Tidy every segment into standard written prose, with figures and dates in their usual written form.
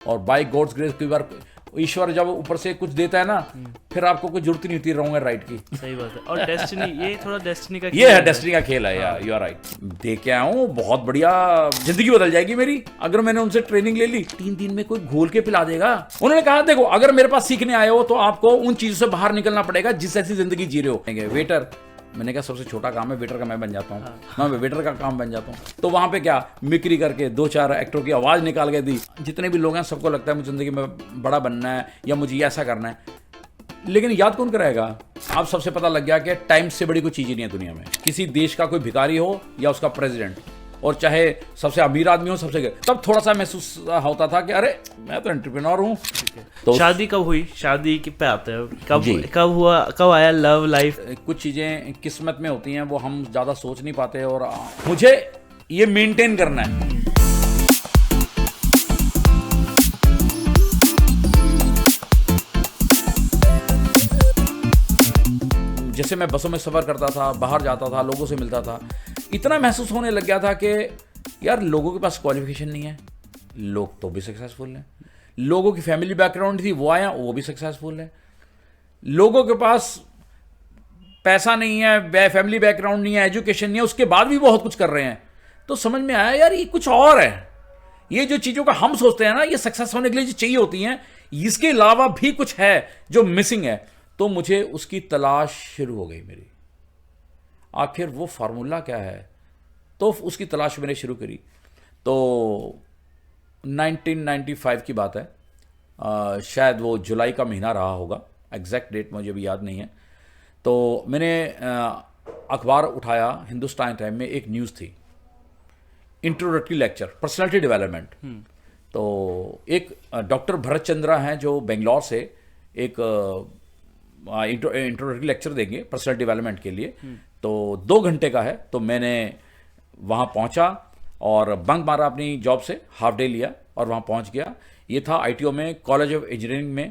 और by God's grace कई बार ईश्वर जब ऊपर से कुछ देता है ना, फिर आपको कोई जरूरत नहीं होती रॉन्ग एंड राइट की। सही बात है। और डेस्टिनी, ये थोड़ा डेस्टिनी का ये है, डेस्टिनी का खेल है यार, यू आर राइट। देख के आया हूँ, बहुत बढ़िया, जिंदगी बदल जाएगी मेरी अगर मैंने उनसे ट्रेनिंग ले ली। 3 दिन में कोई घोल के पिला देगा। उन्होंने कहा देखो, अगर मेरे पास सीखने आए हो तो आपको उन चीजों से बाहर निकलना पड़ेगा जिस ऐसी जिंदगी जी रहे हो। वेटर, मैंने कहा सबसे छोटा काम है वेटर का, मैं बन जाता हूँ, मैं वेटर का काम बन जाता हूँ। तो वहां पे क्या मिक्री करके 2-4 एक्टरों की आवाज निकाल के दी। जितने भी लोग हैं सबको लगता है मुझे जिंदगी में बड़ा बनना है या मुझे ऐसा करना है, लेकिन याद कौन कराएगा? आप सबसे पता लग गया कि टाइम से बड़ी कोई चीज ही नहीं है दुनिया में। किसी देश का कोई भिखारी हो या उसका प्रेसिडेंट, और चाहे सबसे अमीर आदमी हो सबसे, तब थोड़ा सा महसूस होता था कि अरे मैं तो एंटरप्रेन्योर हूँ। तो शादी कब हुई? शादी पे आते हैं, कब हुआ, कब आया लव लाइफ? कुछ चीजें किस्मत में होती हैं, वो हम ज्यादा सोच नहीं पाते, और मुझे ये मेंटेन करना है। जैसे मैं बसों में सफर करता था, बाहर जाता था, लोगों से मिलता था, इतना महसूस होने लग गया था कि यार लोगों के पास क्वालिफिकेशन नहीं है, लोग तो भी सक्सेसफुल हैं। लोगों की फैमिली बैकग्राउंड थी, वो आया, वो भी सक्सेसफुल है। लोगों के पास पैसा नहीं है, फैमिली बैकग्राउंड नहीं है, एजुकेशन नहीं है, उसके बाद भी बहुत कुछ कर रहे हैं। तो समझ में आया यार ये कुछ और है। ये जो चीज़ों का हम सोचते हैं ना, ये सक्सेस होने के लिए जो चाहिए होती हैं, इसके अलावा भी कुछ है जो मिसिंग है। तो मुझे उसकी तलाश शुरू हो गई मेरी, आखिर वो फार्मूला क्या है। तो उसकी तलाश मैंने शुरू करी। तो 1995 की बात है, शायद वो जुलाई का महीना रहा होगा, एग्जैक्ट डेट मुझे भी याद नहीं है। तो मैंने अखबार उठाया, हिंदुस्तान टाइम में एक न्यूज़ थी, इंट्रोडक्टरी लेक्चर पर्सनालिटी डेवलपमेंट। तो एक डॉक्टर भरत चंद्रा हैं जो बेंगलोर से एक इंट्रोडक्टरी लेक्चर देंगे पर्सनल डेवलपमेंट के लिए। तो 2 घंटे का है। तो मैंने वहाँ पहुँचा और बंक मारा अपनी जॉब से, हाफ डे लिया और वहाँ पहुँच गया। ये था आईटीओ में, कॉलेज ऑफ इंजीनियरिंग में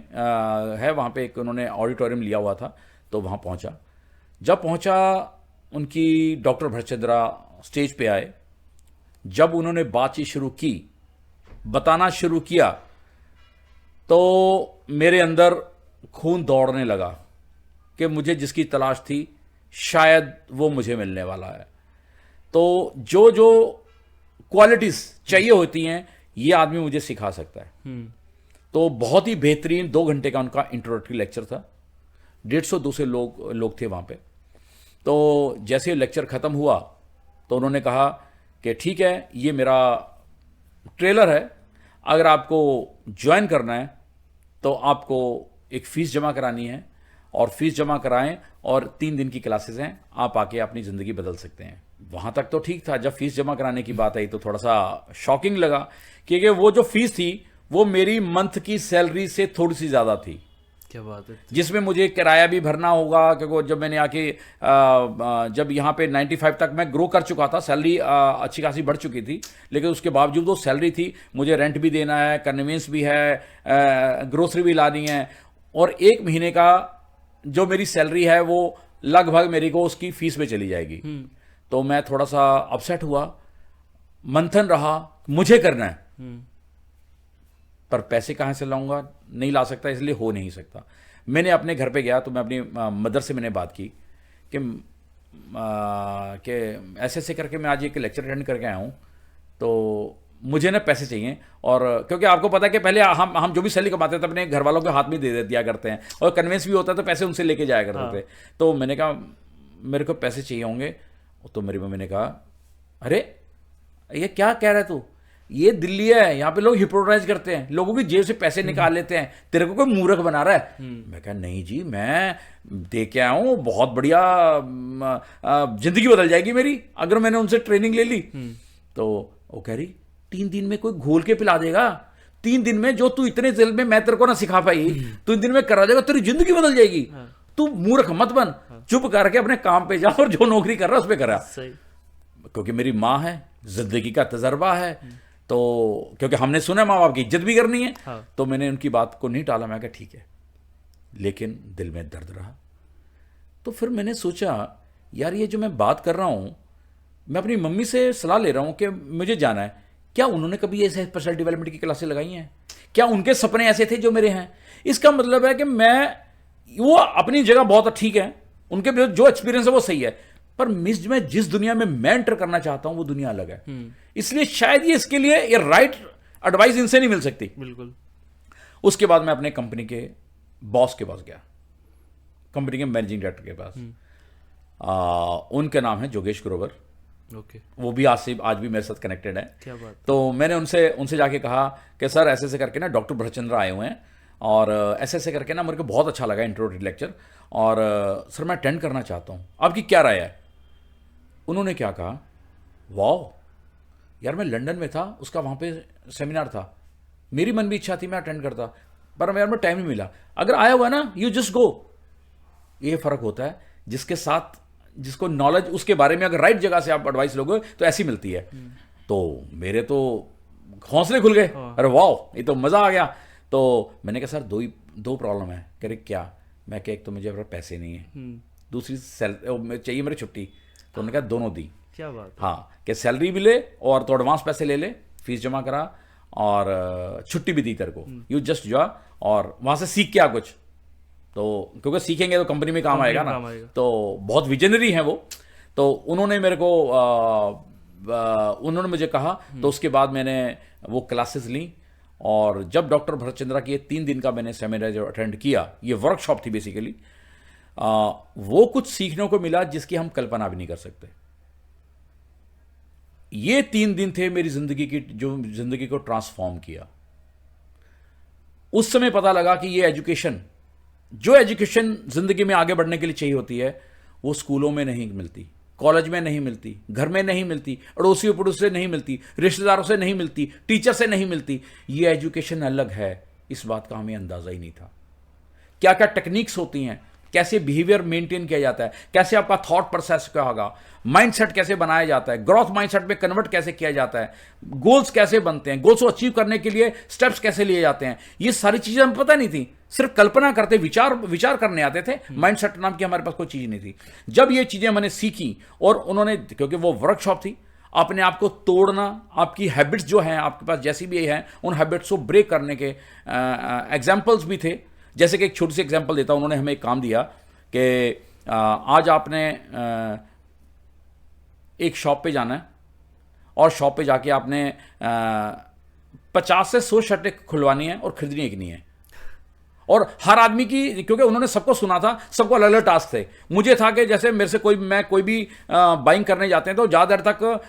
है, वहाँ पे एक उन्होंने ऑडिटोरियम लिया हुआ था। तो वहाँ पहुँचा। जब पहुँचा, उनकी डॉक्टर भरतचंद्रा स्टेज पे आए। जब उन्होंने बातचीत शुरू की, बताना शुरू किया, तो मेरे अंदर खून दौड़ने लगा कि मुझे जिसकी तलाश थी शायद वो मुझे मिलने वाला है। तो जो जो क्वालिटीज चाहिए होती हैं ये आदमी मुझे सिखा सकता है। तो बहुत ही बेहतरीन 2 घंटे का उनका इंट्रोडक्टरी लेक्चर था। 150-200 लोग थे वहाँ पे। तो जैसे लेक्चर ख़त्म हुआ तो उन्होंने कहा कि ठीक है, ये मेरा ट्रेलर है, अगर आपको ज्वाइन करना है तो आपको एक फ़ीस जमा करानी है, और फीस जमा कराएं, और 3 दिन की क्लासेस हैं, आप आके अपनी ज़िंदगी बदल सकते हैं। वहाँ तक तो ठीक था। जब फीस जमा कराने की बात आई तो थोड़ा सा शॉकिंग लगा, क्योंकि वो जो फीस थी वो मेरी मंथ की सैलरी से थोड़ी सी ज़्यादा थी। क्या बात है। जिसमें मुझे किराया भी भरना होगा, क्योंकि जब मैंने आके जब यहाँ पे 95 तक मैं ग्रो कर चुका था, सैलरी अच्छी खासी बढ़ चुकी थी, लेकिन उसके बावजूद वो सैलरी थी, मुझे रेंट भी देना है, कन्वीनियंस भी है, ग्रोसरी भी लानी है, और 1 महीने का जो मेरी सैलरी है वो लगभग मेरी को उसकी फीस में चली जाएगी। तो मैं थोड़ा सा अपसेट हुआ, मंथन रहा, मुझे करना है पर पैसे कहाँ से लाऊंगा, नहीं ला सकता, इसलिए हो नहीं सकता। मैंने अपने घर पे गया तो मैं अपनी मदर से मैंने बात की कि ऐसे ऐसे करके मैं आज एक लेक्चर अटेंड करके आया हूँ, तो मुझे ना पैसे चाहिए। और क्योंकि आपको पता है कि पहले हम जो भी सैलरी कमाते थे अपने घर वालों के हाथ में दे दिया करते हैं, और कन्वेंस भी होता है तो पैसे उनसे लेके जाया करते थे। तो मैंने कहा मेरे को पैसे चाहिए होंगे। तो मेरी मम्मी ने कहा अरे ये क्या कह रहा है तू, ये दिल्ली है, यहाँ पे लोग हिप्नोटाइज करते हैं, लोगों की जेब से पैसे निकाल लेते हैं, तेरे को कोई मूर्ख बना रहा है। मैं कहा नहीं जी, मैं देख के आया हूँ, बहुत बढ़िया, जिंदगी बदल जाएगी मेरी अगर मैंने उनसे ट्रेनिंग ले ली। तो वो कह रही 3 दिन में कोई घोल के पिला देगा, 3 दिन में जो तू इतने दिल में मैं तेरे को ना सिखा पाई, तू 3 दिन में करा देगा, तेरी जिंदगी बदल जाएगी। तू मूर्ख मत बन, चुप करके अपने काम पे जा और जो नौकरी कर रहा है उस पर करा। क्योंकि मेरी माँ है, जिंदगी का तजर्बा है, तो क्योंकि हमने सुना माँ बाप की इज्जत भी करनी है। तो मैंने उनकी बात को नहीं टाला, मैं कहा ठीक है, लेकिन दिल में दर्द रहा। तो फिर मैंने सोचा यार ये जो मैं बात कर रहा हूँ, मैं अपनी मम्मी से सलाह ले रहा हूँ कि मुझे जाना है, क्या उन्होंने कभी ऐसे पर्सनल डेवलपमेंट की क्लासेस लगाई हैं? क्या उनके सपने ऐसे थे जो मेरे हैं? इसका मतलब है कि वो अपनी जगह बहुत ठीक है, उनके जो एक्सपीरियंस है वो सही है, पर मैं जिस दुनिया में मैं एंटर करना चाहता हूं वो दुनिया अलग है। इसलिए शायद ये इसके लिए ये राइट एडवाइस इनसे नहीं मिल सकती। बिल्कुल। उसके बाद मैं अपने कंपनी के बॉस के पास गया, कंपनी के मैनेजिंग डायरेक्टर के पास। उनका नाम है जोगेश ग्रोवर। ओके। वो भी आज भी मेरे साथ कनेक्टेड है। क्या बात। तो मैंने उनसे जाके कहा कि सर ऐसे ऐसे करके ना डॉक्टर भरतचंद्र आए हुए हैं और ऐसे ऐसे करके ना मेरे को बहुत अच्छा लगा इंट्रोडक्टरी लेक्चर, और सर मैं अटेंड करना चाहता हूँ, आपकी क्या राय है? उन्होंने क्या कहा, वाह यार, मैं लंदन में था, उसका वहाँ पे सेमिनार था, मेरी मन भी इच्छा थी मैं अटेंड करता, पर यार मैं टाइम नहीं मिला। अगर आया हुआ ना, यू जस्ट गो। ये फर्क होता है जिसके साथ, जिसको नॉलेज उसके बारे में अगर राइट जगह से आप एडवाइस लोगे तो ऐसी मिलती है। तो मेरे तो हौसले खुल गए, अरे वाह ये तो मजा आ गया। तो मैंने कहा सर दो प्रॉब्लम है। कह रहे क्या? मैं कहा एक तो मुझे पैसे नहीं है, दूसरी चाहिए मेरी छुट्टी। तो उन्होंने कहा दोनों दी। क्या बात। हाँ, कि सैलरी भी ले और तो एडवांस पैसे ले ले, फीस जमा करा और छुट्टी भी दी तेरे को, यू जस्ट जा और वहां से सीख क्या कुछ। तो क्योंकि सीखेंगे तो कंपनी में काम आएगा ना। तो बहुत विजनरी हैं वो। तो उन्होंने मेरे को उन्होंने मुझे कहा, तो उसके बाद मैंने वो क्लासेस ली, और जब डॉक्टर भरतचंद्रा की 3 दिन का मैंने सेमिनार जो अटेंड किया, ये वर्कशॉप थी बेसिकली, वो कुछ सीखने को मिला जिसकी हम कल्पना भी नहीं कर सकते। ये 3 दिन थे मेरी जिंदगी की, जो जिंदगी को ट्रांसफॉर्म किया। उस समय पता लगा कि ये एजुकेशन, जो एजुकेशन जिंदगी में आगे बढ़ने के लिए चाहिए होती है, वो स्कूलों में नहीं मिलती, कॉलेज में नहीं मिलती, घर में नहीं मिलती, अड़ोसियों पड़ोस से नहीं मिलती, रिश्तेदारों से नहीं मिलती, टीचर से नहीं मिलती। ये एजुकेशन अलग है, इस बात का हमें अंदाजा ही नहीं था। क्या क्या टेक्निक्स होती हैं, कैसे बिहेवियर मेंटेन किया जाता है, कैसे आपका थॉट प्रोसेस क्या होगा, माइंडसेट कैसे बनाया जाता है, ग्रोथ माइंडसेट में कन्वर्ट कैसे किया जाता है, गोल्स कैसे बनते हैं, गोल्स को अचीव करने के लिए स्टेप्स कैसे लिए जाते हैं, ये सारी चीजें हमें पता नहीं थी। सिर्फ कल्पना करते, विचार करने आते थे, माइंडसेट नाम की हमारे पास कोई चीज नहीं थी। जब ये चीजें मैंने सीखी, और उन्होंने, क्योंकि वो वर्कशॉप थी, अपने आप को तोड़ना, आपकी हैबिट्स जो हैं आपके पास जैसी भी हैं, उन हैबिट्स को ब्रेक करने के एग्जाम्पल्स भी थे। जैसे कि एक छोटी सी एग्जाम्पल देता हूं, उन्होंने हमें एक काम दिया कि आज आपने एक शॉप पे जाना है, और शॉप पे जाके आपने 50 से 100 शर्टें खुलवानी है और खरीदनी एक नहीं है। और हर आदमी की, क्योंकि उन्होंने सबको सुना था, सबको अलग अलग टास्क थे। मुझे था कि जैसे मेरे से मैं कोई भी बाइंग करने जाते हैं तो ज़्यादा देर तक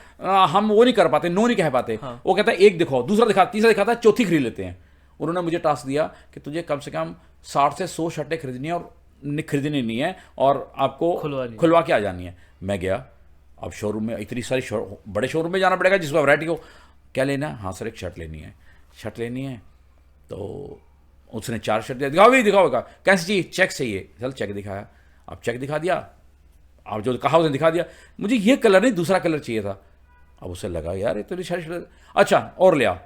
हम वो नहीं कर पाते, नो नहीं कह पाते। हाँ। वो कहता है एक दिखाओ, दूसरा दिखा, तीसरा दिखाता है, चौथी खरीद लेते हैं। उन्होंने मुझे टास्क दिया कि तुझे कम से कम 60 से 100 शर्टें खरीदनी है, और खरीदनी नहीं है, और आपको खुलवा के आ जानी है। मैं गया, अब शोरूम में इतनी सारी बड़े शोरूम में जाना पड़ेगा जिसको वैरायटी को क्या लेना है। हाँ सर एक शर्ट लेनी है, शर्ट लेनी है। तो उसने 4 शर्ट दिया, दिखाओ कैसी चाहिए, चेक चाहिए। चल चेक दिखाया, अब चेक दिखा दिया, अब जो कहा उसने दिखा दिया। मुझे ये कलर नहीं, दूसरा कलर चाहिए था। अब उसे लगा यार ये तो सारी शर्ट, अच्छा और ले आओ,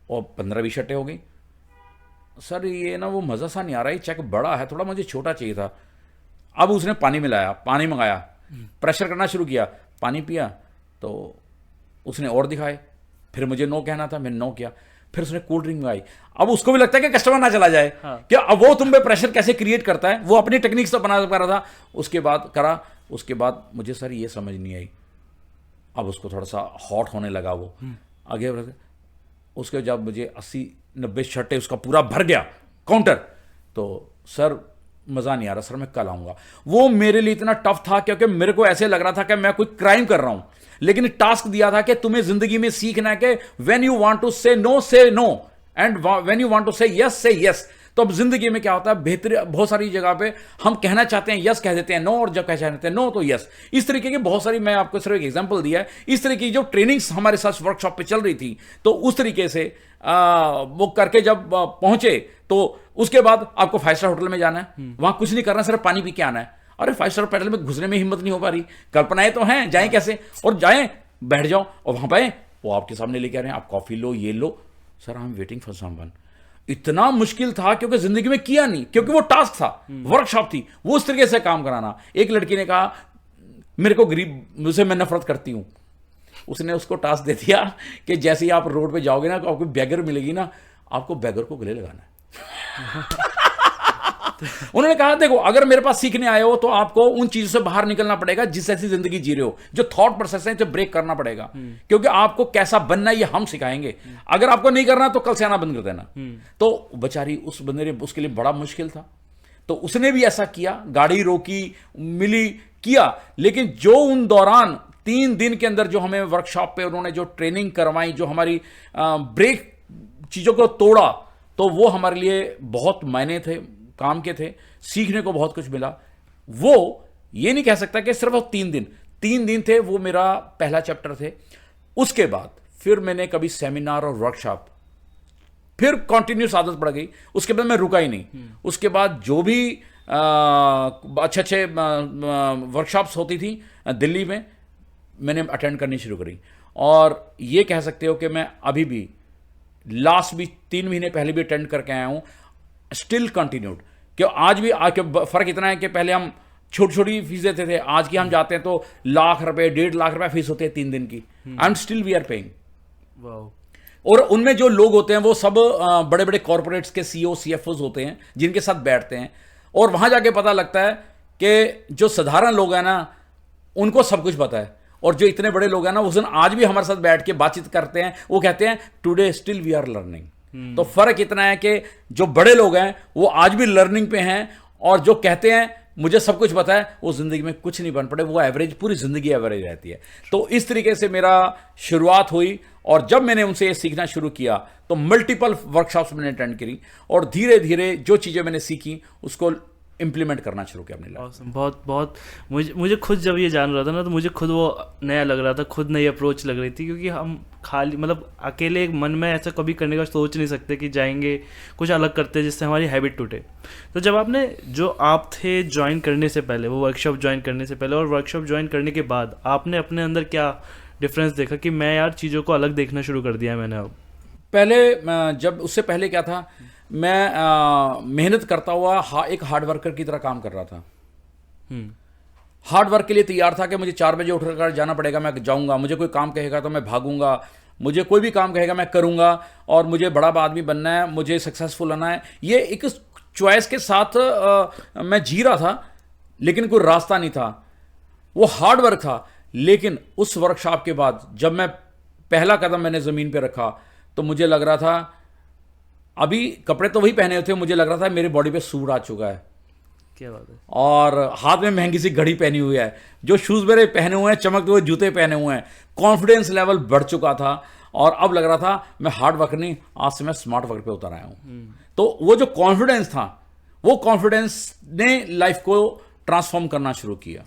और 15-20 शर्टें हो गई। सर ये ना वो मज़ा सा नहीं आ रहा है, चेक बड़ा है, थोड़ा मुझे छोटा चाहिए था। अब उसने पानी मिलाया, पानी मंगाया, प्रेशर करना शुरू किया, पानी पिया, तो उसने और दिखाए, फिर मुझे नो कहना था, मैंने नो किया, फिर उसने कोल्ड ड्रिंक मंगाई। अब उसको भी लगता है कि कस्टमर ना चला जाए। हाँ। क्या अब वो तुम पे प्रेशर कैसे क्रिएट करता है, वो अपनी टेक्निक्स तो बना रहा था। उसके बाद मुझे सर ये समझ नहीं आई। अब उसको थोड़ा सा हॉट होने लगा, वो आगे उसके जब मुझे 80-90 शर्टें उसका पूरा भर गया काउंटर, तो सर मज़ा नहीं आ रहा सर, मैं कल आऊँगा। वो मेरे लिए इतना टफ था क्योंकि मेरे को ऐसे लग रहा था कि मैं कोई क्राइम कर रहा हूँ। लेकिन टास्क दिया था कि तुम्हें जिंदगी में सीखना है कि when you want to say no and when you want to say yes. तो अब जिंदगी में क्या होता है, बेहतर बहुत सारी जगह पे हम कहना चाहते हैं यस, कह देते हैं नो, और जब कह चाहते हैं नो तो यस। इस तरीके की बहुत सारी, मैं आपको सिर्फ एक एग्जांपल दिया है, इस तरह की जो ट्रेनिंग्स हमारे साथ वर्कशॉप पे चल रही थी, तो उस तरीके से वो करके जब पहुंचे, तो उसके बाद आपको 5 स्टार होटल में जाना है, वहां कुछ नहीं करना, सिर्फ पानी पी के आना है। अरे 5 स्टार होटल में घुसने में हिम्मत नहीं हो पा रही, कल्पनाएं तो हैं, जाएं कैसे, और जाएं बैठ जाओ, और वहां पे वो आपके सामने लेके आ रहे हैं, आप कॉफी लो, ये लो, sir I am waiting for someone. इतना मुश्किल था क्योंकि जिंदगी में किया नहीं, क्योंकि वो टास्क था, वर्कशॉप थी, वो उस तरीके से काम कराना। एक लड़की ने कहा मेरे को गरीब, मुझसे मैं नफरत करती हूं। उसने उसको टास्क दे दिया कि जैसे ही आप रोड पे जाओगे ना, तो आपको बैगर मिलेगी ना, आपको बैगर को गले लगाना है। उन्होंने कहा देखो, अगर मेरे पास सीखने आए हो तो आपको उन चीजों से बाहर निकलना पड़ेगा जिस ऐसी जिंदगी जी रहे हो, जो थॉट प्रोसेस है, जो ब्रेक करना पड़ेगा, क्योंकि आपको कैसा बनना है ये हम सिखाएंगे। अगर आपको नहीं करना तो कल से आना बंद कर देना। तो बेचारी उस बंदे ने, उसके लिए बड़ा मुश्किल था, तो उसने भी ऐसा किया, गाड़ी रोकी, मिली, किया। लेकिन जो उन दौरान 3 दिन के अंदर जो हमें वर्कशॉप पे उन्होंने जो ट्रेनिंग करवाई, जो हमारी ब्रेक चीजों को तोड़ा, तो वो हमारे लिए बहुत मायने थे, काम के थे, सीखने को बहुत कुछ मिला। वो ये नहीं कह सकता कि सिर्फ वो 3 दिन थे, वो मेरा पहला चैप्टर थे। उसके बाद फिर मैंने कभी सेमिनार और वर्कशॉप, फिर कंटिन्यूस आदत पड़ गई, उसके बाद मैं रुका ही नहीं। उसके बाद जो भी अच्छे वर्कशॉप्स होती थी दिल्ली में, मैंने अटेंड करनी शुरू करी। और ये कह सकते हो कि मैं अभी भी लास्ट भी 3 महीने पहले भी अटेंड करके आया हूं, स्टिल कंटिन्यूड। क्यों आज भी फर्क इतना है कि पहले हम छोटी छोटी फीस देते थे, आज की हम जाते हैं तो लाख रुपए, 1.5 लाख रुपए फीस होती है 3 दिन की, and still we are paying. और उनमें जो लोग होते हैं वो सब बड़े बड़े कॉर्पोरेट्स के सीईओ सीएफओ होते हैं, जिनके साथ बैठते हैं, और वहां जाके पता लगता है कि जो साधारण लोग हैं ना, उनको सब कुछ पता है, और जो इतने बड़े लोग हैं ना, उस दिन आज भी हमारे साथ बैठ के बातचीत करते हैं, वो कहते हैं today still we are learning. तो फर्क इतना है कि जो बड़े लोग हैं वो आज भी लर्निंग पे हैं, और जो कहते हैं मुझे सब कुछ पता है, वो जिंदगी में कुछ नहीं बन पड़े, वो एवरेज, पूरी जिंदगी एवरेज रहती है। तो इस तरीके से मेरा शुरुआत हुई, और जब मैंने उनसे ये सीखना शुरू किया तो मल्टीपल वर्कशॉप्स मैंने अटेंड करी, और धीरे धीरे जो चीज़ें मैंने सीखी उसको इम्प्लीमेंट करना शुरू किया अपने लाइफ। बहुत बहुत मुझे खुद जब ये जान रहा था ना, तो मुझे खुद वो नया लग रहा था, खुद नई अप्रोच लग रही थी, क्योंकि हम खाली मतलब अकेले मन में ऐसा कभी करने का सोच नहीं सकते कि जाएंगे कुछ अलग करते जिससे हमारी हैबिट टूटे। तो जब आपने, जो आप थे ज्वाइन करने से पहले, वो वर्कशॉप ज्वाइन करने से पहले और वर्कशॉप ज्वाइन करने के बाद, आपने अपने अंदर क्या डिफरेंस देखा कि मैं यार चीज़ों को अलग देखना शुरू कर दिया मैंने अब? पहले जब उससे पहले क्या था, मैं मेहनत करता हुआ एक हार्ड वर्कर की तरह काम कर रहा था। हार्ड वर्क के लिए तैयार था कि मुझे 4 बजे उठकर जाना पड़ेगा, मैं जाऊंगा, मुझे कोई काम कहेगा तो मैं भागूंगा, मुझे कोई भी काम कहेगा मैं करूंगा, और मुझे बड़ा आदमी बनना है, मुझे सक्सेसफुल होना है। ये एक चॉइस के साथ मैं जी रहा था, लेकिन कोई रास्ता नहीं था। वो हार्ड वर्क था। लेकिन उस वर्कशॉप के बाद जब मैं पहला कदम मैंने ज़मीन पे रखा, तो मुझे लग रहा था, अभी कपड़े तो वही पहने होते, मुझे लग रहा था मेरे बॉडी पे सूट आ चुका है। क्या बात है। और हाथ में महंगी सी घड़ी पहनी हुई है, जो शूज़ मेरे पहने हुए हैं, चमकते हुए जूते पहने हुए हैं, कॉन्फिडेंस लेवल बढ़ चुका था, और अब लग रहा था मैं हार्ड वर्क नहीं, आज से मैं स्मार्ट वर्क पे उतर आया हूँ। तो वो जो कॉन्फिडेंस था, वो कॉन्फिडेंस ने लाइफ को ट्रांसफॉर्म करना शुरू किया।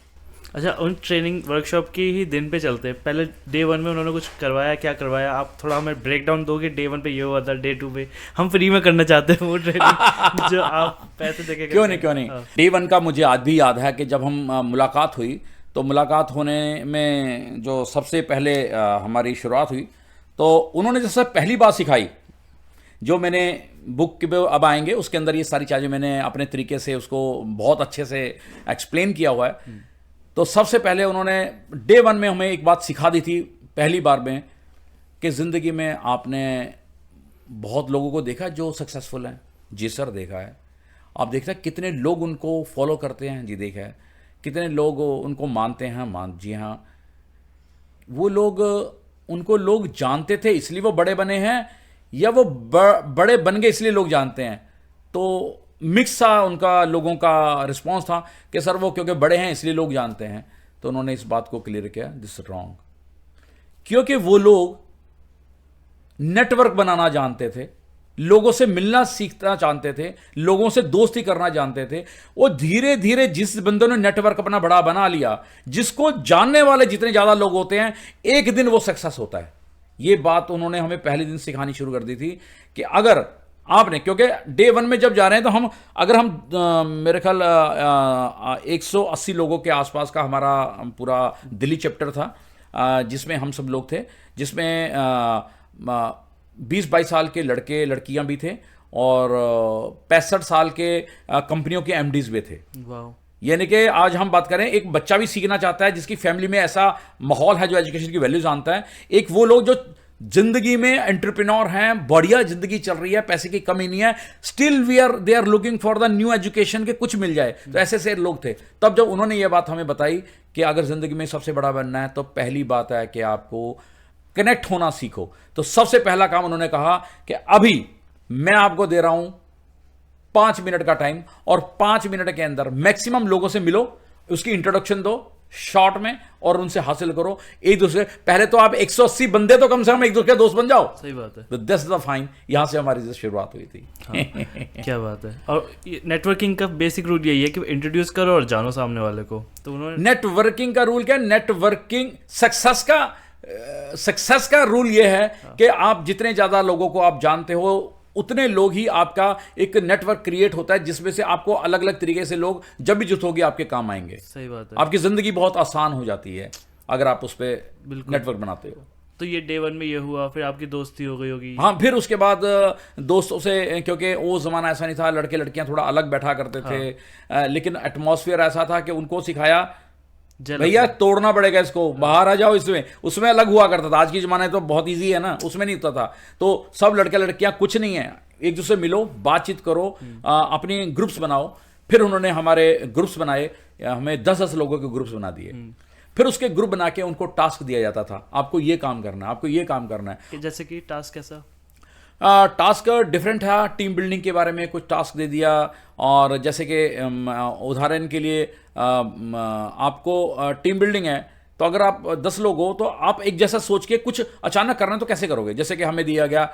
अच्छा, उन ट्रेनिंग वर्कशॉप की ही दिन पे चलते हैं। पहले डे 1 में उन्होंने कुछ करवाया, क्या करवाया, आप थोड़ा हमें ब्रेक डाउन दोगे? डे 1 पे ये हुआ था, डे 2 पे हम फ्री में करना चाहते हैं वो ट्रेनिंग जो आप पैसे देके। क्यों नहीं। डे 1 का मुझे आज भी याद है कि जब हम मुलाकात हुई, तो मुलाकात होने में जो सबसे पहले हमारी शुरुआत हुई, तो उन्होंने जैसे पहली बात सिखाई, जो मैंने बुक के अब आएंगे उसके अंदर ये सारी चीज़ें मैंने अपने तरीके से उसको बहुत अच्छे से एक्सप्लेन किया हुआ है। तो सबसे पहले उन्होंने डे 1 में हमें एक बात सिखा दी थी, पहली बार में, कि ज़िंदगी में आपने बहुत लोगों को देखा जो सक्सेसफुल हैं। जी सर, देखा है। आप देखते हैं कितने लोग उनको फॉलो करते हैं? जी देखा है। कितने लोग उनको मानते हैं? जी हाँ। वो लोग, उनको लोग जानते थे इसलिए वो बड़े बने हैं, या वो बड़े बन गए इसलिए लोग जानते हैं? तो मिक्स सा उनका, लोगों का रिस्पांस था कि सर वो क्योंकि बड़े हैं इसलिए लोग जानते हैं। तो उन्होंने इस बात को क्लियर किया, दिस इज रॉन्ग, क्योंकि वो लोग नेटवर्क बनाना जानते थे, लोगों से मिलना सीखना जानते थे, लोगों से दोस्ती करना जानते थे। वो धीरे धीरे जिस बंदों ने नेटवर्क अपना बड़ा बना लिया, जिसको जानने वाले जितने ज़्यादा लोग होते हैं, एक दिन वो सक्सेस होता है। ये बात उन्होंने हमें पहले दिन सिखानी शुरू कर दी थी कि अगर आपने, क्योंकि डे 1 में जब जा रहे हैं तो अगर हम मेरे ख्याल 180 लोगों के आसपास का हमारा पूरा दिल्ली चैप्टर था, जिसमें हम सब लोग थे, जिसमें 20-22 साल के लड़के लड़कियां भी थे, और 65 साल के कंपनियों के एमडीज भी थे। वाह। यानी कि आज हम बात करें, एक बच्चा भी सीखना चाहता है जिसकी फैमिली में ऐसा माहौल है जो एजुकेशन की वैल्यू जानता है। एक वो लोग जो जिंदगी में एंटरप्रेन्योर हैं, बढ़िया जिंदगी चल रही है, पैसे की कमी नहीं है, still they are looking for the new education के कुछ मिल जाए। तो ऐसे ऐसे लोग थे। तब जब उन्होंने ये बात हमें बताई कि अगर जिंदगी में सबसे बड़ा बनना है तो पहली बात है कि आपको कनेक्ट होना सीखो। तो सबसे पहला काम उन्होंने कहा कि अभी मैं आपको दे रहा हूं 5 मिनट का टाइम, और 5 मिनट के अंदर मैक्सिमम लोगों से मिलो, उसकी इंट्रोडक्शन दो शॉर्ट में, और उनसे हासिल करो एक दूसरे। पहले तो आप 180 बंदे तो कम से कम एक दूसरे के दोस्त बन जाओ। सही बात है। तो दिस इज द फाइन, यहां से हमारी शुरुआत हुई थी। हाँ, क्या बात है। और नेटवर्किंग का बेसिक रूल यही है कि इंट्रोड्यूस करो और जानो सामने वाले को। तो उन्होंने नेटवर्किंग का रूल क्या है? नेटवर्किंग सक्सेस का रूल यह है कि आप जितने ज्यादा लोगों को आप जानते हो, उतने लोग ही आपका एक नेटवर्क क्रिएट होता है, जिसमें से आपको अलग अलग तरीके से लोग जब भी जुट होगी आपके काम आएंगे। सही बात है। आपकी जिंदगी बहुत आसान हो जाती है अगर आप उस पर नेटवर्क बनाते हो। तो ये डे 1 में ये हुआ, फिर आपकी दोस्ती हो गई होगी। हाँ, फिर उसके बाद दोस्तों से, क्योंकि वो ज़माना ऐसा नहीं था, लड़के लड़कियां थोड़ा अलग बैठा करते थे। लेकिन एटमॉस्फेयर ऐसा था कि उनको सिखाया भैया तोड़ना पड़ेगा इसको, बाहर आ जाओ इसमें। उसमें अलग हुआ करता था। आज की जमाने तो बहुत इजी है ना, उसमें नहीं होता था। तो सब लड़के लड़कियां कुछ नहीं है, एक दूसरे मिलो, बातचीत करो, अपनी ग्रुप्स बनाओ। फिर उन्होंने हमारे ग्रुप्स बनाए, हमें 10-10 लोगों के ग्रुप्स बना दिए। फिर उसके ग्रुप बना के उनको टास्क दिया जाता था, आपको ये काम करना है, आपको ये काम करना है। जैसे कि टास्क कैसा? टास्क डिफरेंट है। टीम बिल्डिंग के बारे में कुछ टास्क दे दिया, और जैसे कि उदाहरण के लिए आपको टीम बिल्डिंग है, तो अगर आप 10 लोग हो तो आप एक जैसा सोच के कुछ अचानक करना है तो कैसे करोगे? जैसे कि हमें दिया गया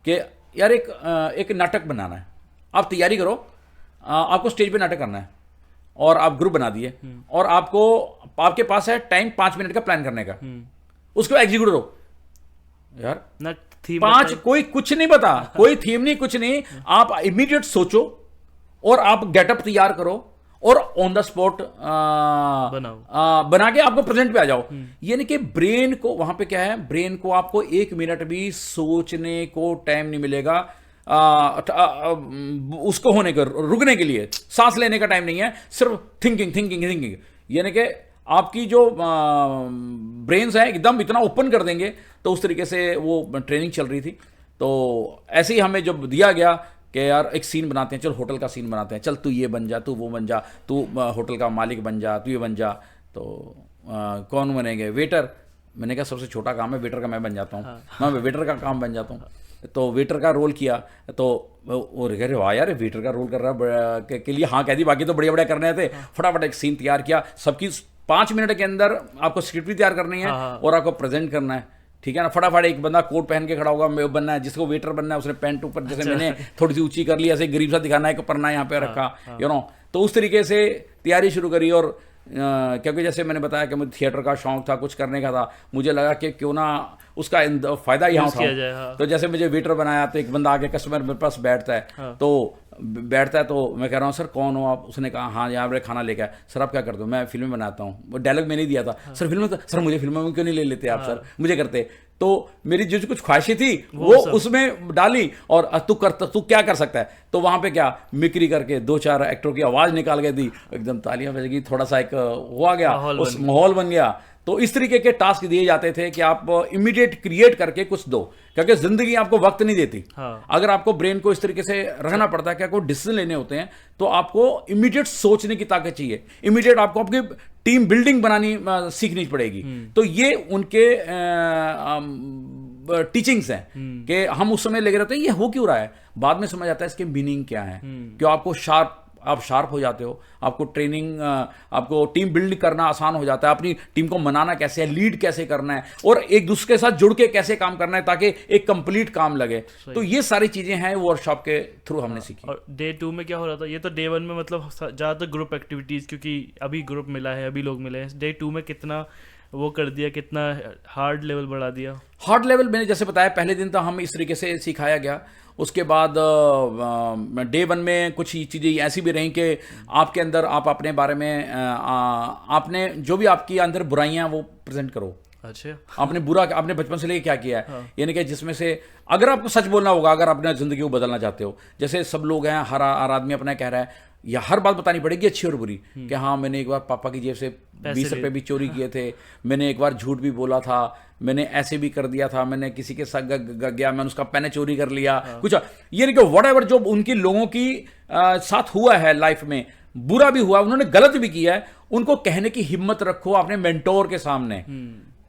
कि यार एक नाटक बनाना है, आप तैयारी करो, आपको स्टेज पे नाटक करना है, और आप ग्रुप बना दिए, और आपके पास है टाइम 5 मिनट का प्लान करने का, उसको एग्जीक्यूट करो। यार ना थीम 5, कोई कुछ नहीं बता, कोई थीम नहीं, कुछ नहीं, आप इमीडिएट सोचो और आप गेटअप तैयार करो और ऑन द स्पॉट बना के आपको प्रेजेंट पे आ जाओ। यानी कि ब्रेन को वहां पे क्या है, ब्रेन को आपको 1 मिनट भी सोचने को टाइम नहीं मिलेगा, उसको होने का, रुकने के लिए सांस लेने का टाइम नहीं है, सिर्फ थिंकिंग थिंकिंग थिंकिंग। यानी कि आपकी जो ब्रेन्स है एकदम इतना ओपन कर देंगे। तो उस तरीके से वो ट्रेनिंग चल रही थी। तो ऐसे ही हमें जब दिया गया कि यार एक सीन बनाते हैं, चल होटल का सीन बनाते हैं, चल तू ये बन जा, तू वो बन जा, तू होटल का मालिक बन जा, तू ये बन जा। तो कौन बनेंगे? वेटर। मैंने कहा सबसे छोटा काम है वेटर का, मैं बन जाता हूँ। मैं वेटर का काम बन जाता हूँ। तो वेटर का रोल किया, तो वो कह रहे वाह यार वेटर का रोल कर रहा है के लिए हाँ कह दी, बाकी तो बढ़िया बढ़िया करने थे। फटाफट एक सीन तैयार किया, सबकी 5 मिनट के अंदर आपको स्क्रिप्ट भी तैयार करनी है और आपको प्रेजेंट करना है, ठीक है ना। फटाफट एक बंदा कोट पहन के खड़ा होगा, मैं बनना है, जिसको वेटर बनना है उसने पैंट ऊपर जैसे मैंने थोड़ी सी ऊंची कर ली, ऐसे गरीब सा दिखाना है कि पन्ना यहाँ पे रखा, यू नो। तो उस तरीके से तैयारी शुरू करी। और क्योंकि जैसे मैंने बताया कि मुझे थिएटर का शौक था, कुछ करने का था, मुझे लगा कि क्यों ना उसका फ़ायदा यहाँ उठाऊं। तो जैसे मुझे वेटर बनाया, तो एक बंदा आके कस्टमर मेरे पास बैठता है, तो बैठता है, तो मैं कह रहा हूँ सर कौन हो आप? उसने कहा हाँ यहाँ पर खाना लेकर। सर आप क्या करते हो? मैं फिल्में बनाता हूँ। वो डायलॉग मैंने दिया था। सर फिल्में, सर मुझे फिल्मों में क्यों नहीं ले लेते आप? सर मुझे करते। तो मेरी जो कुछ ख्वाहिशें थी वो उसमें डाली, और तू क्या कर सकता है? तो वहां पे क्या मिक्री करके 2-4 एक्टरों की आवाज निकाल के दी, एकदम तालियां बजेगी, थोड़ा सा एक हुआ गया, उस माहौल बन गया। तो इस तरीके के टास्क दिए जाते थे कि आप इमीडिएट क्रिएट करके कुछ दो, क्योंकि जिंदगी आपको वक्त नहीं देती। अगर आपको ब्रेन को इस तरीके से रखना पड़ता है कि आपको डिसीजन लेने होते हैं, तो आपको इमीडिएट सोचने की ताकत चाहिए, इमीडिएट आपको आपकी टीम बिल्डिंग बनानी सीखनी पड़ेगी। तो ये उनके टीचिंग्स हैं कि हम उस समय लगे रहते हैं ये हो क्यों रहा है, बाद में समझ आता है इसके मीनिंग क्या है। क्यों आपको आप शार्प हो जाते हो, आपको ट्रेनिंग, आपको टीम बिल्ड करना आसान हो जाता है, अपनी टीम को मनाना कैसे है, लीड कैसे करना है, और एक दूसरे के साथ जुड़ के कैसे काम करना है ताकि एक कंप्लीट काम लगे। तो ये सारी चीजें हैं वर्कशॉप के थ्रू हमने सीखी। और डे 2 में क्या हो रहा था? ये तो डे 1 में मतलब ज़्यादातर ग्रुप एक्टिविटीज़, क्योंकि अभी ग्रुप मिला है, अभी लोग मिले हैं। डे 2 में कितना वो कर दिया, कितना हार्ड लेवल बढ़ा दिया? हार्ड लेवल मैंने जैसे बताया, पहले दिन तो हम इस तरीके से सिखाया गया। उसके बाद डे 1 में कुछ चीज़ें ऐसी भी रहीं कि आपके अंदर आप अपने बारे में आपने जो भी आपकी अंदर बुराइयां वो प्रेजेंट करो। अच्छा, आपने बचपन से लेके क्या किया है, यानी कि जिसमें से अगर आपको सच बोलना होगा, अगर अपने ज़िंदगी को बदलना चाहते हो। जैसे सब लोग हैं, हर आदमी अपना कह रहा है या हर बात बतानी पड़ेगी, अच्छी और बुरी, कि हाँ मैंने एक बार पापा की जेब से 20 रुपये भी चोरी किए थे, मैंने एक बार झूठ भी बोला था, मैंने ऐसे भी कर दिया था, मैंने किसी के साथ गया, मैंने उसका पेन चोरी कर लिया, कुछ ये नहीं कि व्हाटएवर जो उनकी लोगों की साथ हुआ है लाइफ में, बुरा भी हुआ, उन्होंने गलत भी किया है, उनको कहने की हिम्मत रखो अपने मेंटोर के सामने।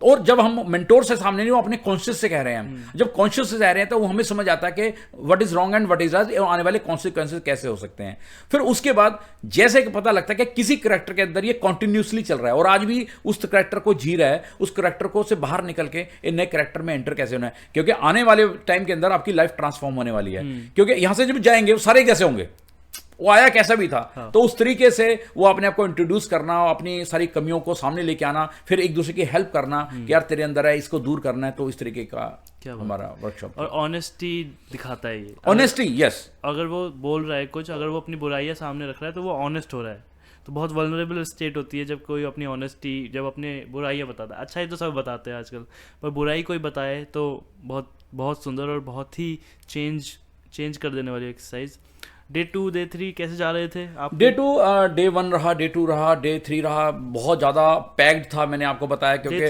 और जब हम मेंटोर से सामने नहीं, वो अपने कॉन्शियस से कह रहे हैं, जब कॉन्शियस से कह रहे हैं तो वो हमें समझ आता है कि what is wrong and what is right, आने वाले कॉन्सिक्वेंसेस कैसे हो सकते हैं। फिर उसके बाद जैसे कि पता लगता है कि किसी करेक्टर के अंदर ये कॉन्टिन्यूसली चल रहा है और आज भी उस करेक्टर को जी रहा है, उस करेक्टर को से बाहर निकल के एक नए करेक्टर में एंटर कैसे होना है, क्योंकि आने वाले टाइम के अंदर आपकी लाइफ ट्रांसफॉर्म होने वाली है। क्योंकि यहां से जब जाएंगे वो सारे कैसे होंगे, वो आया कैसा भी था। हाँ। तो उस तरीके से वो अपने आप को इंट्रोड्यूस करना, अपनी सारी कमियों को सामने लेके आना, फिर एक दूसरे की हेल्प करना कि यार तेरे अंदर है, इसको दूर करना है। तो इस तरीके का हमारा वर्कशॉप। और ऑनेस्टी दिखाता है ये, ऑनेस्टी, यस। अगर वो बोल रहा है कुछ, अगर वो अपनी बुराइयां सामने रख रहा है तो वो ऑनेस्ट हो रहा है। तो बहुत वल्नरेबल स्टेट होती है जब कोई अपनी ऑनेस्टी, जब अपने बुराइयां बताता है। अच्छा, ये तो सब बताते हैं आजकल, पर बुराई कोई बताए तो बहुत बहुत सुंदर और बहुत ही चेंज कर देने वाली एक्सरसाइज। डे 2 डे 3 कैसे जा रहे थे आप? डे 2 डे 1 रहा, डे 2 रहा, डे 3 रहा, बहुत ज़्यादा पैक्ड था, मैंने आपको बताया, क्योंकि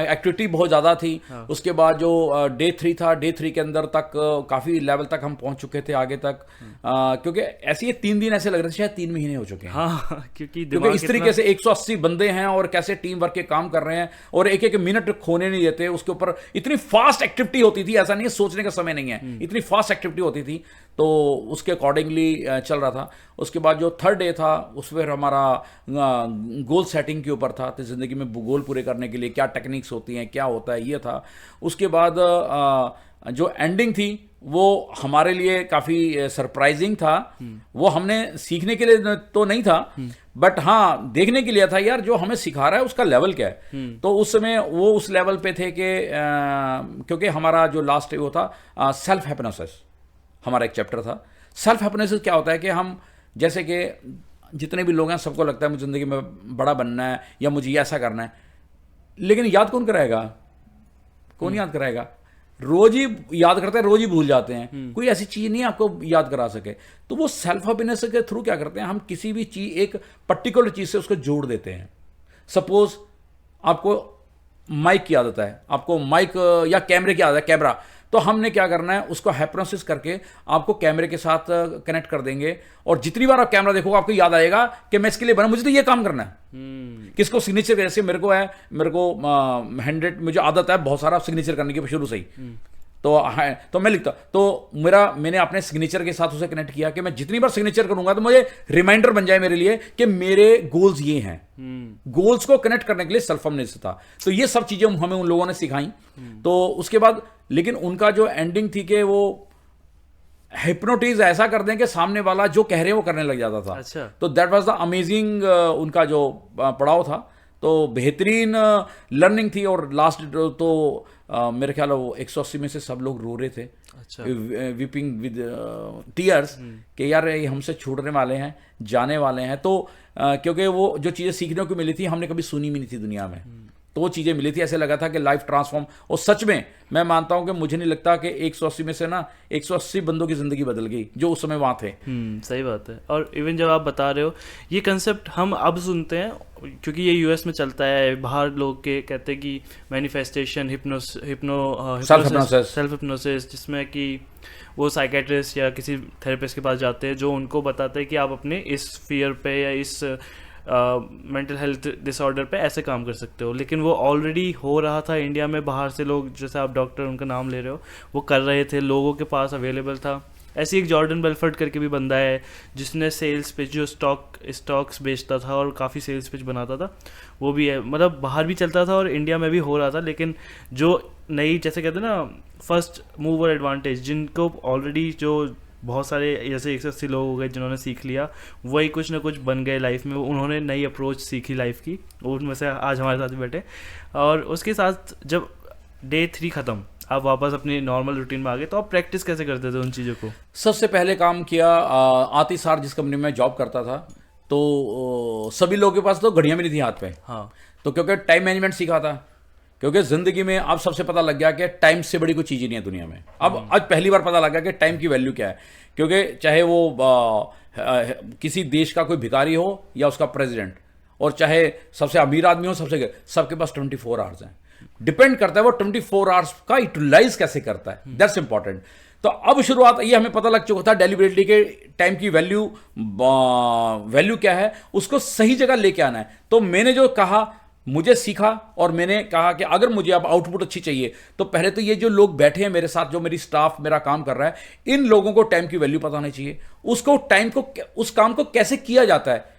एक्टिविटी बहुत ज़्यादा थी। हाँ। उसके बाद जो डे 3 था, डे 3 के अंदर तक काफ़ी लेवल तक हम पहुंच चुके थे आगे तक, क्योंकि ऐसे ये 3 दिन ऐसे लग रहे थे शायद 3 महीने हो चुके हैं। हाँ, क्योंकि इस तरीके से 180 बंदे हैं और कैसे टीम वर्क के काम कर रहे हैं और एक एक मिनट खोने नहीं देते। उसके ऊपर इतनी फास्ट एक्टिविटी होती थी, ऐसा नहीं है सोचने का समय नहीं है, इतनी फास्ट एक्टिविटी होती थी, तो उसके अकॉर्डिंगली चल रहा था। उसके बाद जो 3rd डे था उस पर हमारा गोल सेटिंग के ऊपर था, तो ज़िंदगी में गोल पूरे करने के लिए क्या टेक्निक्स होती हैं, क्या होता है, ये था। उसके बाद जो एंडिंग थी वो हमारे लिए काफ़ी सरप्राइजिंग था। वो हमने सीखने के लिए तो नहीं था, बट हाँ देखने के लिए था यार जो हमें सिखा रहा है उसका लेवल क्या है। तो उस समय वो उस लेवल पे थे कि क्योंकि हमारा जो लास्ट वो था सेल्फ हैप्पीनेस, हमारा एक चैप्टर था। सेल्फ हैप्पीनेस क्या होता है कि हम जैसे कि जितने भी लोग हैं सबको लगता है मुझे ज़िंदगी में बड़ा बनना है या मुझे ये ऐसा करना है, लेकिन याद कौन कराएगा? कौन याद कराएगा? रोज ही याद करते हैं, रोज ही भूल जाते हैं। कोई ऐसी चीज़ नहीं आपको याद करा सके। तो वो सेल्फ हैप्पीनेस के थ्रू क्या करते हैं, हम किसी भी चीज़, एक पर्टिकुलर चीज़ से उसको जोड़ देते हैं। सपोज आपको माइक की आदत है, आपको माइक या कैमरे की आदत है, कैमरा, तो हमने क्या करना है उसको हाइप्नोसिस करके आपको कैमरे के साथ कनेक्ट कर देंगे, और जितनी बार आप कैमरा देखोगे आपको याद आएगा कि मैं इसके लिए बना, मुझे तो ये काम करना है। किसको सिग्नेचर, जैसे मेरे को है, मेरे को 100 मुझे आदत है बहुत सारा सिग्नेचर करने की शुरू से ही, तो मैं लिखता, तो मैंने अपने सिग्नेचर के साथ उसे कनेक्ट किया कि मैं जितनी बार सिग्नेचर करूंगा तो मुझे रिमाइंडर बन जाए मेरे लिए कि मेरे गोल्स ये हैं। गोल्स को कनेक्ट करने के लिए सेल्फ हैप्पीनेस था। तो ये सब चीजें हमें उन लोगों ने सिखाई। तो उसके बाद लेकिन उनका जो एंडिंग थी कि वो हिप्नोटिज ऐसा कर दें कि सामने वाला जो कह रहे हैं वो करने लग जाता था। अच्छा। तो दैट वाज द अमेजिंग उनका जो पड़ाव था, तो बेहतरीन लर्निंग थी। और लास्ट तो मेरे ख्याल है वो 180 में से सब लोग रो रहे थे। अच्छा। वीपिंग विद टीयर्स कि यार ये हमसे छूटने वाले हैं, जाने वाले हैं। तो क्योंकि वो जो चीज़ें सीखने को मिली थी हमने कभी सुनी भी नहीं थी दुनिया में, तो वो चीज़ें मिली थी, ऐसे लगा था कि लाइफ ट्रांसफॉर्म। और सच में मैं मानता हूं कि मुझे नहीं लगता कि 180 में से ना 180 बंदों की ज़िंदगी बदल गई जो उस समय वहाँ थे। सही बात है। और इवन जब आप बता रहे हो ये कंसेप्ट हम अब सुनते हैं क्योंकि ये यूएस में चलता है, बाहर लोग के कहते हैं कि मैनिफेस्टेशन, सेल्फ हिप्नोसिस, जिसमें कि वो साइकेट्रिस्ट या किसी थेरेपिस्ट के पास जाते हैं जो उनको बताते हैं कि आप अपने इस फियर पे या इस मेंटल हेल्थ डिसऑर्डर पे ऐसे काम कर सकते हो। लेकिन वो ऑलरेडी हो रहा था इंडिया में, बाहर से लोग, जैसे आप डॉक्टर उनका नाम ले रहे हो, वो कर रहे थे, लोगों के पास अवेलेबल था। ऐसी एक जॉर्डन बेलफर्ड करके भी बंदा है जिसने सेल्स पिच, जो स्टॉक्स बेचता था और काफ़ी सेल्स पिच बनाता था, वो भी है। मतलब बाहर भी चलता था और इंडिया में भी हो रहा था। लेकिन जो नई, जैसे कहते हैं ना, फर्स्ट मूवर एडवांटेज, जिनको ऑलरेडी जो बहुत सारे जैसे 180 लोग हो गए जिन्होंने सीख लिया, वही कुछ ना कुछ बन गए लाइफ में। उन्होंने नई अप्रोच सीखी लाइफ की, उनमें से आज हमारे साथ बैठे। और उसके साथ जब डे 3 ख़त्म, आप वापस अपनी नॉर्मल रूटीन में आ गए, तो आप प्रैक्टिस कैसे करते थे उन चीज़ों को? सबसे पहले काम किया, आती सार जिस कंपनी में जॉब करता था तो सभी लोगों के पास तो घड़ियाँ भी नहीं थी हाथ पे। हाँ। तो क्योंकि टाइम मैनेजमेंट सीखा था, क्योंकि ज़िंदगी में अब सबसे पता लग गया कि टाइम से बड़ी कोई चीज़ ही नहीं है दुनिया में। अब आज पहली बार पता लगा कि टाइम की वैल्यू क्या है, क्योंकि चाहे वो किसी देश का कोई भिखारी हो या उसका प्रेसिडेंट, और चाहे सबसे अमीर आदमी हो, सबके पास 24 आवर्स हैं। डिपेंड करता है वो 24 आवर्स का यूटिलाइज कैसे करता है, दैट्स इंपॉर्टेंट। तो अब शुरुआत ये हमें पता लग चुका था डेलिबरेटली के टाइम की वैल्यू क्या है, उसको सही जगह लेके आना है। तो मैंने जो कहा, मुझे सीखा, और मैंने कहा कि अगर मुझे अब आउटपुट अच्छी चाहिए तो पहले तो ये जो लोग बैठे हैं मेरे साथ, जो मेरी स्टाफ मेरा काम कर रहा है, इन लोगों को टाइम की वैल्यू पता होनी चाहिए। उसको टाइम को, उस काम को कैसे किया जाता है।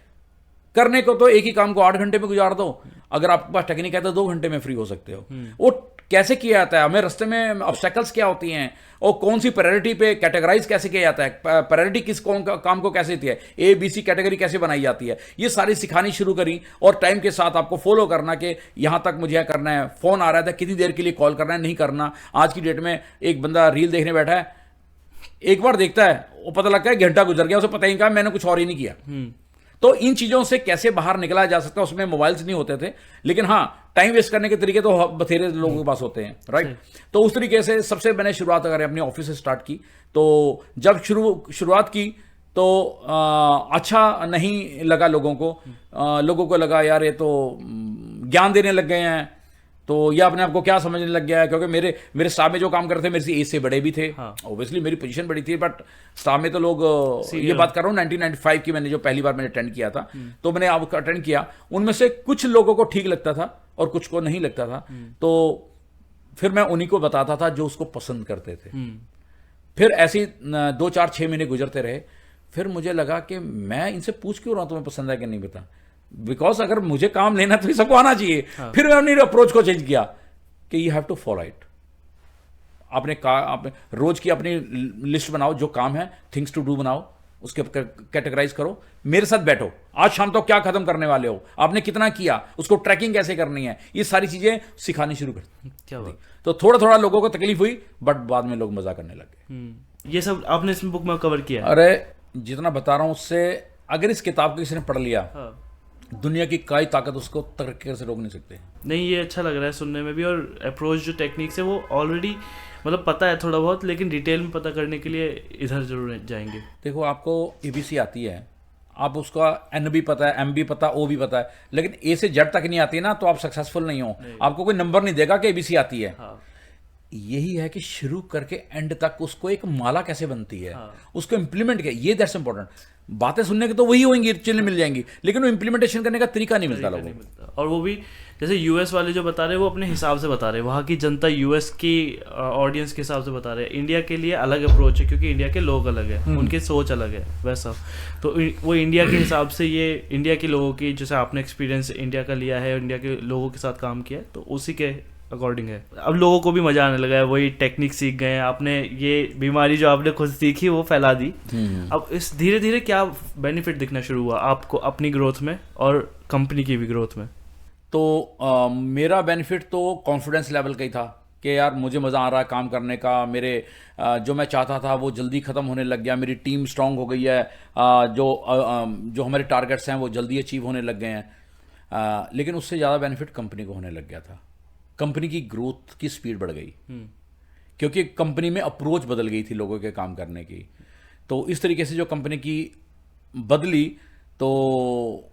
करने को तो एक ही काम को 8 घंटे में गुजार दो, अगर आपके पास टेक्निक है तो 2 घंटे में फ्री हो सकते हो। वो कैसे किया जाता है, हमें रास्ते में ऑब्स्टेकल्स क्या होती हैं, और कौन सी प्रायोरिटी पे कैटेगराइज कैसे किया जाता है, प्रायोरिटी किस काम को कैसे होती है, ABC कैटेगरी कैसे बनाई जाती है, ये सारी सिखानी शुरू करी। और टाइम के साथ आपको फॉलो करना कि यहाँ तक मुझे करना है, फ़ोन आ रहा था कितनी देर के लिए कॉल करना है, नहीं करना। आज की डेट में एक बंदा रील देखने बैठा है, एक बार देखता है, वो पता लगता है घंटा गुजर गया, उसे पता ही कहा मैंने कुछ और ही नहीं किया। तो इन चीज़ों से कैसे बाहर निकला जा सकता है, उसमें मोबाइल्स नहीं होते थे, लेकिन हाँ टाइम वेस्ट करने के तरीके तो बथेरे लोगों के पास होते हैं, राइट। तो उस तरीके से सबसे मैंने शुरुआत अगर अपने ऑफिस से स्टार्ट की, तो जब शुरुआत की तो अच्छा नहीं लगा लोगों को लगा यार ये तो ज्ञान देने लग गए हैं, तो ये अपने आप को क्या समझने लग गया है। क्योंकि मेरे स्टाफ में जो काम करते थे मेरे से एज से बड़े भी थे, ऑब्वियसली मेरी पोजीशन बड़ी थी, बट स्टाफ में तो लोग, ये बात कर रहा हूँ 1995 की, मैंने जो पहली बार मैंने अटेंड किया था, तो मैंने अब अटेंड किया, उनमें से कुछ लोगों को ठीक लगता था और कुछ को नहीं लगता था। तो फिर मैं उन्हीं को बताता था जो उसको पसंद करते थे। फिर ऐसे 2 4 6 महीने गुजरते रहे। फिर मुझे लगा कि मैं इनसे पूछ क्यों रहा हूँ तुम्हें पसंद है कि नहीं पता, बिकॉज अगर मुझे काम लेना तो सबको आना चाहिए। फिर मैं अपनी अप्रोच को चेंज किया कि you have to follow it. आपने रोज की अपनी लिस्ट बनाओ, जो काम है, थिंग्स टू डू बनाओ, उसके कैटेगराइज करो, मेरे साथ बैठो, आज शाम तो क्या खत्म करने वाले हो, आपने कितना किया, उसको ट्रैकिंग कैसे करनी है, ये सारी चीजें सिखानी शुरू कर। क्या बात। तो थोड़ा थोड़ा लोगों को तकलीफ हुई, बट बाद में लोग मजा करने लगे। ये सब आपने इस बुक में कवर किया? अरे जितना बता रहा हूं उससे, अगर इस किताब को किसी ने पढ़ लिया, दुनिया की कोई ताकत उसको तरक्की से रोक नहीं सकते। नहीं, ये अच्छा लग रहा है सुनने में भी, और अप्रोच जो टेक्निक्स है वो ऑलरेडी मतलब पता है थोड़ा बहुत, लेकिन डिटेल में पता करने के लिए इधर जरूर जाएंगे। देखो, आपको ABC आती है, आप उसका N भी पता है, M भी पता, O भी पता है, लेकिन A से Z तक नहीं आती ना, तो आप सक्सेसफुल नहीं हो। आपको कोई नंबर नहीं देगा कि ABC आती है। यही है कि शुरू करके एंड तक उसको एक माला कैसे बनती है, उसको इंप्लीमेंट किया, ये दैट्स इंपॉर्टेंट। बातें सुनने की तो वही होंगी, चीजें मिल जाएंगी, लेकिन वो इंप्लीमेंटेशन करने का तरीका नहीं मिलता लोगों को। और वो भी जैसे US वाले जो बता रहे हैं वो अपने हिसाब से बता रहे हैं, वहाँ की जनता US की ऑडियंस के हिसाब से बता रहे हैं। इंडिया के लिए अलग अप्रोच है, क्योंकि इंडिया के लोग अलग है, उनकी सोच अलग है वैसा। तो वो इंडिया के हिसाब से, ये इंडिया के लोगों की, जैसे आपने एक्सपीरियंस इंडिया का लिया है, इंडिया के लोगों के साथ काम किया है, तो उसी के अकॉर्डिंग है। अब लोगों को भी मजा आने लगा है, वही टेक्निक सीख गए हैं। आपने ये बीमारी जो आपने खुद सीखी वो फैला दी। अब इस धीरे धीरे क्या बेनिफिट दिखना शुरू हुआ आपको अपनी ग्रोथ में और कंपनी की भी ग्रोथ में? तो मेरा बेनिफिट तो कॉन्फिडेंस लेवल का ही था कि यार मुझे मज़ा आ रहा है काम करने का, मेरे जो मैं चाहता था वो जल्दी ख़त्म होने लग गया, मेरी टीम स्ट्रांग हो गई है, जो हमारे टारगेट्स हैं वो जल्दी अचीव होने लग गए हैं। लेकिन उससे ज़्यादा बेनिफिट कंपनी को होने लग गया था। कंपनी की ग्रोथ की स्पीड बढ़ गई, क्योंकि कंपनी में अप्रोच बदल गई थी लोगों के काम करने की। तो इस तरीके से जो कंपनी की बदली, तो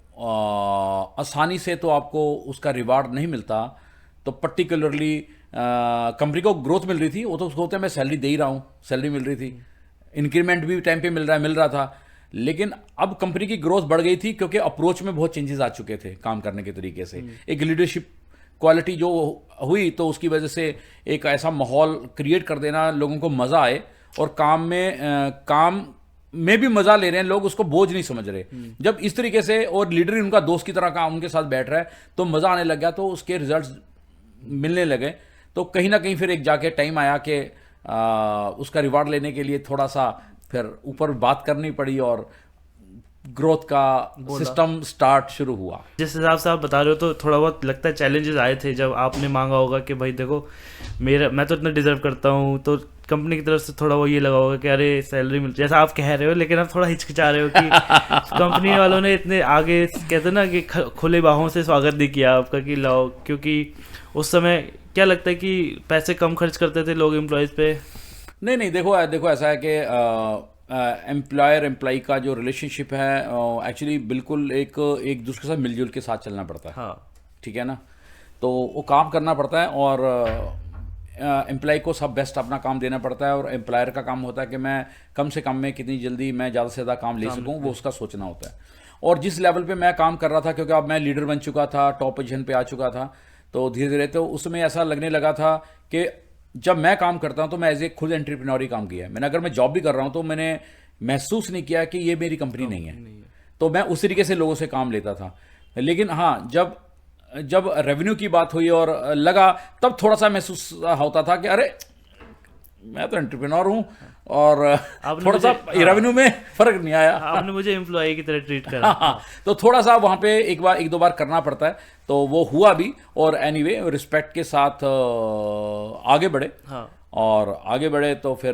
आसानी से तो आपको उसका रिवार्ड नहीं मिलता। तो पर्टिकुलरली कंपनी को ग्रोथ मिल रही थी, वो तो उसको होता है मैं सैलरी दे ही रहा हूँ, सैलरी मिल रही थी, इंक्रीमेंट भी टाइम पे मिल रहा था। लेकिन अब कंपनी की ग्रोथ बढ़ गई थी, क्योंकि अप्रोच में बहुत चेंजेस आ चुके थे काम करने के तरीके से। एक लीडरशिप क्वालिटी जो हुई, तो उसकी वजह से एक ऐसा माहौल क्रिएट कर देना, लोगों को मज़ा आए, और काम में भी मज़ा ले रहे हैं लोग, उसको बोझ नहीं समझ रहे। जब इस तरीके से, और लीडर ही उनका दोस्त की तरह काम उनके साथ बैठ रहा है, तो मज़ा आने लग गया, तो उसके रिजल्ट्स मिलने लगे। तो कहीं ना कहीं फिर एक जाके टाइम आया कि उसका रिवार्ड लेने के लिए थोड़ा सा फिर ऊपर बात करनी पड़ी, और ग्रोथ का सिस्टम स्टार्ट शुरू हुआ। जिस हिसाब से आप बता रहे हो, तो थोड़ा बहुत लगता है चैलेंजेस आए थे जब आपने मांगा होगा कि भाई देखो मैं तो इतना डिजर्व करता हूँ, तो कंपनी की तरफ से थोड़ा वो ये लगा होगा कि अरे सैलरी मिल, जैसा आप कह रहे हो, लेकिन आप थोड़ा हिचकिचा रहे हो कि कंपनी वालों ने इतने आगे कहते ना कि खुले बाहों से स्वागत नहीं किया आपका कि लाओ, क्योंकि उस समय क्या लगता है कि पैसे कम खर्च करते थे लोग एम्प्लॉयज़ पे? नहीं नहीं, देखो देखो ऐसा है कि एम्प्लॉयर एम्प्लॉई का जो रिलेशनशिप है एक्चुअली बिल्कुल एक एक दूसरे के साथ मिलजुल के साथ चलना पड़ता है। हाँ ठीक है ना, तो वो काम करना पड़ता है और एम्प्लॉय को सब बेस्ट अपना काम देना पड़ता है, और एम्प्लॉयर का काम होता है कि मैं कम से कम में कितनी जल्दी मैं ज़्यादा से ज़्यादा काम ले सकूं, वो उसका सोचना होता है। और जिस लेवल पे मैं काम कर रहा था, क्योंकि अब मैं लीडर बन चुका था, टॉप पोजीशन पे आ चुका था, तो धीरे धीरे तो उसमें ऐसा लगने लगा था कि जब मैं काम करता हूं तो मैं एज ए खुद एंटरप्रेन्योर ही काम किया है मैंने। अगर मैं जॉब भी कर रहा हूं तो मैंने महसूस नहीं किया कि ये मेरी कंपनी नहीं है, तो मैं उस तरीके से लोगों से काम लेता था। लेकिन हाँ, जब जब रेवेन्यू की बात हुई और लगा, तब थोड़ा सा महसूस होता था कि अरे मैं तो एंटरप्रेन्योर हूँ, और थोड़ा सा रेवेन्यू में फर्क नहीं आया। आपने मुझे एम्प्लॉय की तरह ट्रीट करा। हाँ, तो थोड़ा सा वहाँ पे एक दो बार करना पड़ता है, तो वो हुआ भी। और एनीवे रिस्पेक्ट के साथ आगे बढ़े। हाँ और आगे बढ़े तो फिर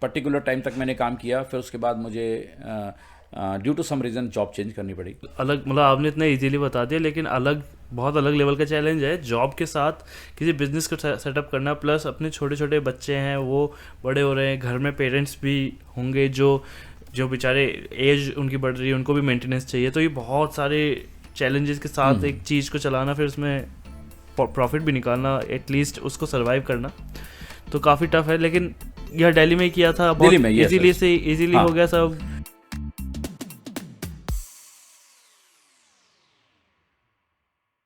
पर्टिकुलर टाइम तक मैंने काम किया, फिर उसके बाद मुझे due to some reason job change करनी पड़ी। अलग मतलब आपने इतना इजीली बता दिया, लेकिन बहुत अलग लेवल का चैलेंज है जॉब के साथ किसी बिजनेस को सेटअप करना, प्लस अपने छोटे छोटे बच्चे हैं वो बड़े हो रहे हैं, घर में पेरेंट्स भी होंगे जो बेचारे एज उनकी बढ़ रही है, उनको भी मेंटेनेंस चाहिए। तो ये बहुत सारे चैलेंजेस के साथ एक चीज़ को चलाना, फिर उसमें प्रॉफिट भी निकालना, एटलीस्ट उसको सर्वाइव करना, तो काफ़ी टफ है। लेकिन यह दिल्ली में ही किया था, बहुत इजीली हो गया सब।